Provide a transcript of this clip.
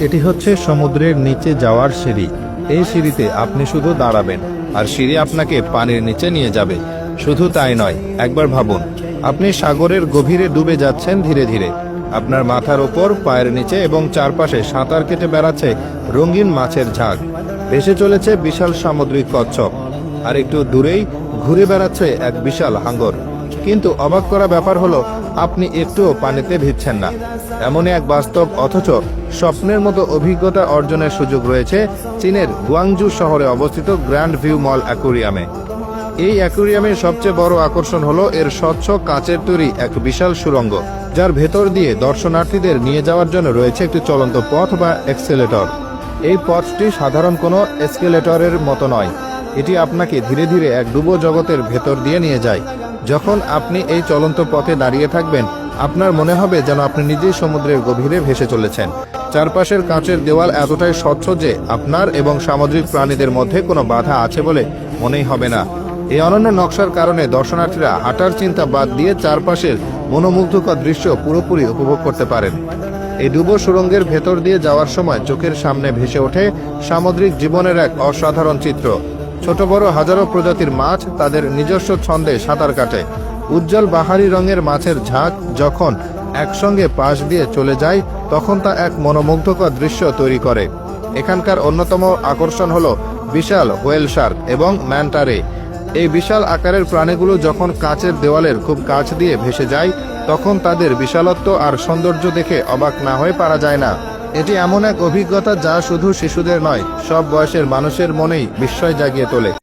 এটি হচ্ছে সমুদ্রের নিচে যাওয়ার সিঁড়ি। এই সিঁড়িতে আপনি শুধু দাঁড়াবেন আর সিঁড়ি আপনাকে পানির নিচে নিয়ে যাবে। শুধু তাই নয়, একবার ভাবুন, আপনি সাগরের গভীরে ডুবে যাচ্ছেন ধীরে ধীরে। আপনার মাথার ওপর, পায়ের নিচে এবং চারপাশে সাঁতার কেটে বেড়াচ্ছে রঙিন মাছের ঝাঁক। ভেসে চলেছে বিশাল সামুদ্রিক কচ্ছপ, আর একটু দূরেই ঘুরে বেড়াচ্ছে এক বিশাল হাঙ্গর। কিন্তু অবাক করা ব্যাপার হলো, আপনি একটুও পানিতে ভিজছেন না। এমনই এক বাস্তব অথচ স্বপ্নের মতো অভিজ্ঞতা অর্জনের সুযোগ রয়েছে চীনের গুয়াংজু শহরে অবস্থিত গ্র্যান্ড ভিউ মল অ্যাকোয়ারিয়ামে। এই অ্যাকোয়ারিয়ামের সবচেয়ে বড় আকর্ষণ হলো এর স্বচ্ছ কাচের তৈরি এক বিশাল সুড়ঙ্গ, যার ভেতর দিয়ে দর্শনার্থীদের নিয়ে যাওয়ার জন্য রয়েছে একটি চলন্ত পথ বা এক্সেলেটর। এই পথটি সাধারণ কোনো এসকেলেটরের মতো নয়, এটি আপনাকে ধীরে ধীরে এক ডুবো জগতের ভেতর দিয়ে নিয়ে যায়। যখন আপনি এই চলন্ত পথে দাঁড়িয়ে থাকবেন, আপনার মনে হবে যেন আপনি নিজেই সমুদ্রের গভীরে ভেসে চলেছেন। চারপাশের কাঁচের দেওয়াল এতটাই স্বচ্ছ যে আপনার এবং সামুদ্রিক প্রাণীদের মধ্যে কোনো বাধা আছে বলে মনেই হবে না। এই অনন্য নকশার কারণে দর্শনার্থীরা হাঁটার চিন্তা বাদ দিয়ে চারপাশের মনোমুগ্ধকর দৃশ্য পুরোপুরি উপভোগ করতে পারেন। এই ডুবো সুড়ঙ্গের ভেতর দিয়ে যাওয়ার সময় চোখের সামনে ভেসে ওঠে সামুদ্রিক জীবনের এক অসাধারণ চিত্র। ছোট বড় হাজারো প্রজাতির মাছ তাদের নিজস্ব ছন্দে সাঁতার কাটে। উজ্জ্বল বাহারি রঙের মাছের ঝাঁক যখন একসঙ্গে পাশ দিয়ে চলে যায়, তখন তা এক মনোমুগ্ধকর দৃশ্য তৈরি করে। এখানকার অন্যতম আকর্ষণ হলো বিশাল হোয়েল শার্ক এবং ম্যান্টা রে। এই বিশাল আকারের প্রাণীগুলো যখন কাঁচের দেওয়ালের খুব কাছ দিয়ে ভেসে যায়, তখন তাদের বিশালত্ব আর সৌন্দর্য দেখে অবাক না হয়ে পারা যায় না। এটি এমন এক অভিজ্ঞতা যা শুধু শিশুদের নয়, সব বয়সের মানুষের মনেই বিস্ময় জাগিয়ে তোলে।